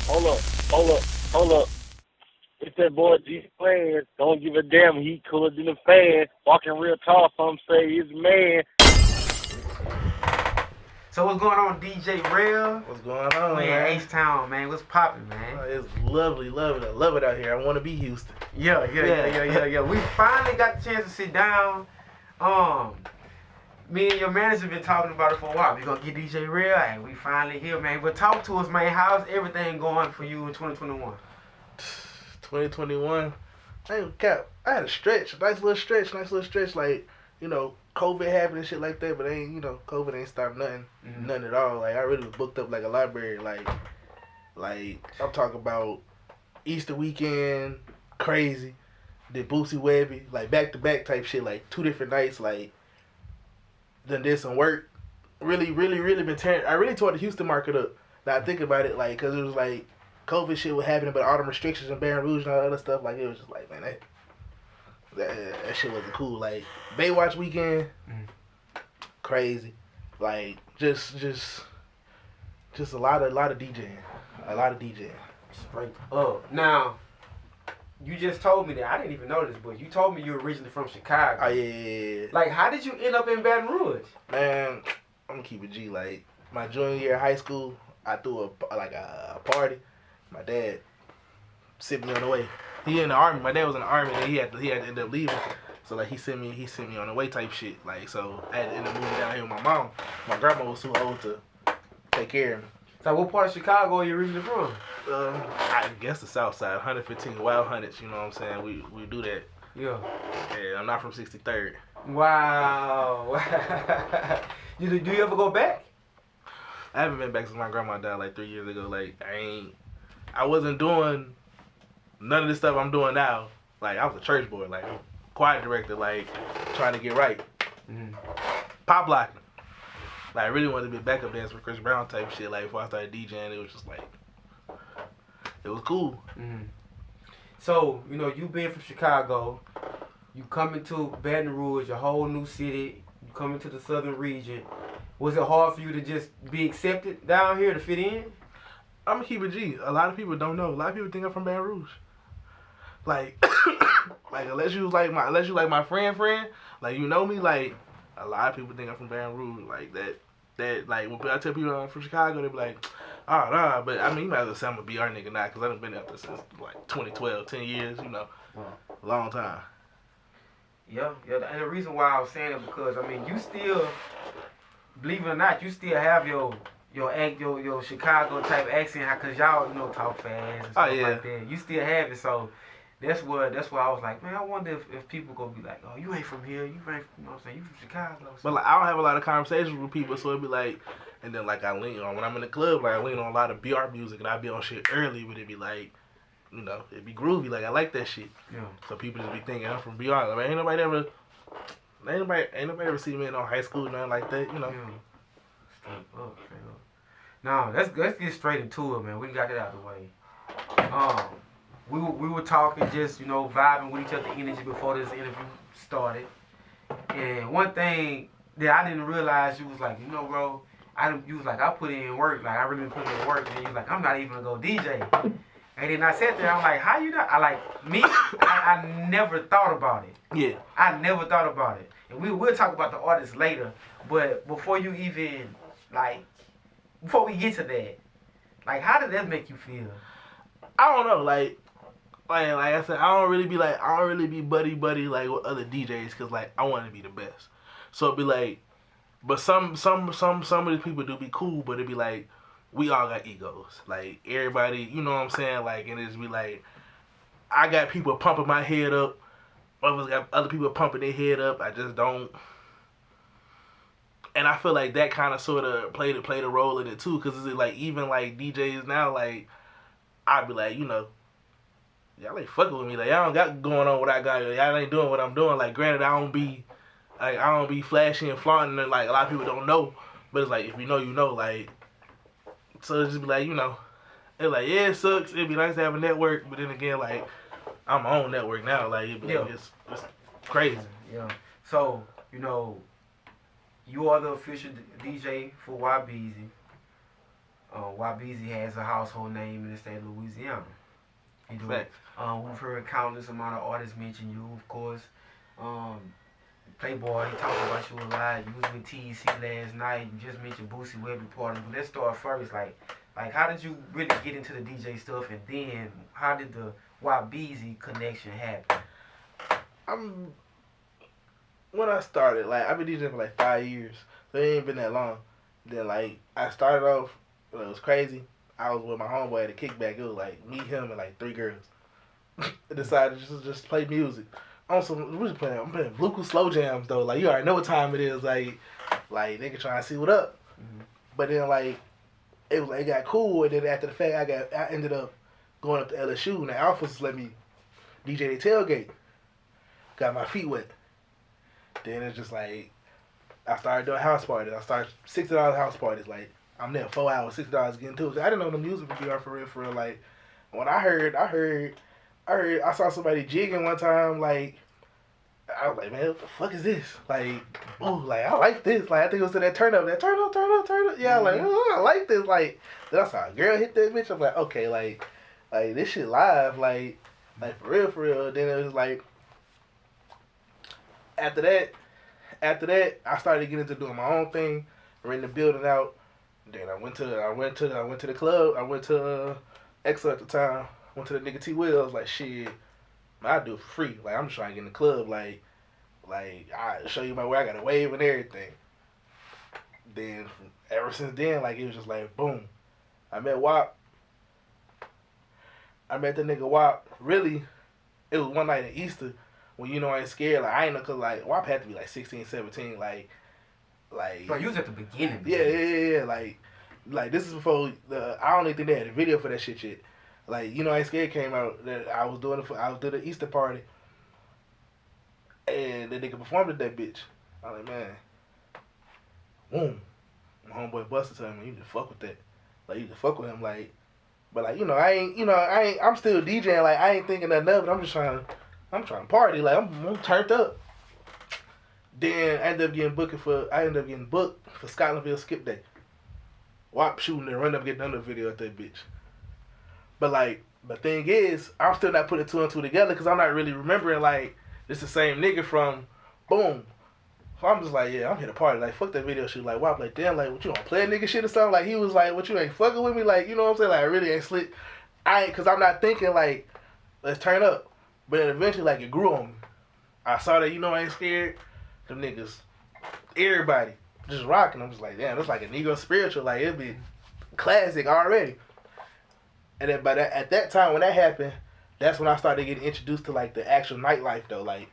Hold up, hold up, hold up. It's that boy G Planz. Don't give a damn. He cooler than a fan. Walking real tall. Some say he's a man. So what's going on, DJ Rev? What's going on, We in man? H-Town, man. What's poppin', man? It's lovely, lovely. I love it out here. I want to be Houston. Yeah. We finally got the chance to sit down. Me and your manager been talking about it for a while. We gonna get DJ Rev, and we finally here, man. But talk to us, man. How's everything going for you in 2021? 2021. I ain't cap. I had a stretch, nice little stretch. Like, COVID happened and shit like that. But COVID ain't stopped nothing, nothing at all. Like, I really was booked up like a library. Like I'm talking about Easter weekend, crazy. Did Boosie, Webbie, like back to back type shit. Like 2 different nights. Like, then did some work. Really been tearing. I really tore the Houston market up. Now I think about it, like, cause it was like COVID shit was happening, but all the restrictions in Baton Rouge and all that other stuff, like, it was just like, man, that shit wasn't cool. Like, Baywatch weekend, crazy. Like, just a lot of DJing. Straight up. Now, you just told me that. I didn't even know this, but you told me you were originally from Chicago. Oh, yeah. Like, how did you end up in Baton Rouge? Man, I'm gonna keep it G. Like, my junior year of high school, I threw a party. My dad sent me on the way. He in the army. My dad was in the army, and he had to end up leaving. So like he sent me on the way type shit. Like, so I had to end up moving down here with my mom. My grandma was too old to take care of me. So what part of Chicago are you originally from? I guess the South Side, 115 Wild Hunnets. You know what I'm saying? We do that. Yeah. Yeah, I'm not from 63rd. Wow. Do you ever go back? I haven't been back since my grandma died like 3 years ago. Like, I wasn't doing none of the stuff I'm doing now. Like, I was a church boy, like choir director, like trying to get right. Pop locking. Like, I really wanted to be a backup dancer for Chris Brown type shit. Like, before I started DJing, it was just like, it was cool. So, you being from Chicago, you coming to Baton Rouge, a whole new city, you coming to the southern region. Was it hard for you to just be accepted down here to fit in? I'm gonna keep it G. A lot of people don't know. A lot of people think I'm from Baton Rouge. Like, unless you like my friend, like, you know me, like, a lot of people think I'm from Baton Rouge. Like, that like, when I tell people I'm from Chicago, they be like, oh, nah. But I mean, you might as well say I'm a BR nigga now, because I done been out there since like 2012, 10 years, a long time. Yeah. And the reason why I was saying it because, I mean, you still, believe it or not, you still have your Chicago type accent, because y'all, talk fast and stuff like that. You still have it, so that's why I was like, man, I wonder if people gonna be like, oh, you ain't from here, you ain't, what I'm saying, you from Chicago. So. But like, I don't have a lot of conversations with people, so it'd be like, and then like I lean on, when I'm in the club, like I lean on a lot of BR music, and I be on shit early, but it'd be like, it'd be groovy, like I like that shit. Yeah. So people just be thinking I'm from BR. Like, ain't nobody ever see me in no high school, nothing like that, Yeah. Straight up. Now, let's get straight into it, man. We got that out of the way. We were talking, just, vibing with each other energy before this interview started. And one thing that I didn't realize, you was like, bro, you was like, I put in work. Like, I really been putting in work. And you was like, I'm not even going to go DJ. And then I sat there, I'm like, how you not? I never thought about it. Yeah. I never thought about it. And we'll talk about the artist later. But before you even, before we get to that, how did that make you feel? I don't know, like I said, I don't really be buddy like with other DJs, because like I want to be the best. So it'd be like, but some of these people do be cool, but it'd be like, we all got egos. Like, everybody, you know what I'm saying? Like, and it's be like, I got people pumping my head up, others got other people pumping their head up. I just don't. And I feel like that kind of sort of played a role in it too, because it's like, even like DJs now, like, I'd be like, y'all ain't fucking with me. Like, y'all don't got going on what I got. Y'all ain't doing what I'm doing. Like, granted, I don't be flashy and flaunting, and like a lot of people don't know. But it's like, if you know, you know. Like, so it's just be like, it's like, yeah, it sucks. It'd be nice to have a network, but then again, like, I'm my own network now. Like, it'd be like, it's crazy. Yeah. So, you are the official DJ for Whop Bezzy. Whop Bezzy has a household name in the state of Louisiana. You do it. Facts. We've heard countless amount of artists mention you, of course. Playboy, he talked about you a lot. You was with TEC last night. You just mentioned Boosie, Webbie party. But let's start first. Like how did you really get into the DJ stuff, and then how did the Whop Bezzy connection happen? When I started, like, I've been DJing for like 5 years, so it ain't been that long. Then, like, I started off, it was crazy. I was with my homeboy at a kickback. It was like me, him, and like 3 girls. I decided to just play music. I'm playing Bluetooth slow jams though. Like, you already know what time it is. Like nigga trying to see what up. Mm-hmm. But then like it got cool, and then after the fact I ended up going up to LSU, and the Alphas let me DJ the tailgate. Got my feet wet. Then it's just like I started doing house parties. I started $60 house parties. Like, I'm there 4 hours, $60 getting to it. I didn't know the music would be on for real. Like, when I saw somebody jigging one time. Like, I was like, man, what the fuck is this? Like, ooh, like, I like this. Like, I think it was to that turn up. Yeah, like, I like this. Like, then I saw a girl hit that bitch. I'm like, okay, like this shit live. Like for real. Then it was like, after that, I started getting into doing my own thing, renting the building out. Then I went to the club. I went to Exo at the time. Went to the nigga T Will. I was like, shit, I do it for free. Like, I'm just trying to get in the club. Like I show you my way. I got a wave and everything. Then ever since then, like, it was just like boom. I met Whop. I met the nigga Whop. Really, it was one night in Easter when I ain't scared. Like, I ain't know, cause like Whop had to be like 16, 17. Like. But you was at the beginning. Yeah. Like this is before I don't even think they had a video for that shit yet. Like, I Ain't Scared came out. That I was doing the Easter party, and the nigga performed at that bitch. I was like, man, boom. My homeboy Buster told me, you need to fuck with that. Like, you need to fuck with him. Like, but like, I'm still DJing. Like, I ain't thinking nothing of it. I'm trying to party. Like, I'm turned up. Then I ended up getting booked for Scotlandville Skip Day. Whop shooting and run up getting another video at that bitch. But like, the thing is, I'm still not putting 2 and 2 together because I'm not really remembering like this the same nigga from boom. So I'm just like, yeah, I'm here to party. Like, fuck that video shit. Like, Whop, like, damn, like, what you want, play a nigga shit or something? Like, he was like, what, you ain't fucking with me? Like, you know what I'm saying? Like, I really ain't slick. Cause I'm not thinking like, let's turn up. But then eventually, like, it grew on me. I saw that, I Ain't Scared. Them niggas, everybody just rocking. I'm just like, damn, that's like a Negro spiritual. Like, it'd be classic already. And then at that time when that happened, that's when I started getting introduced to like the actual nightlife though. Like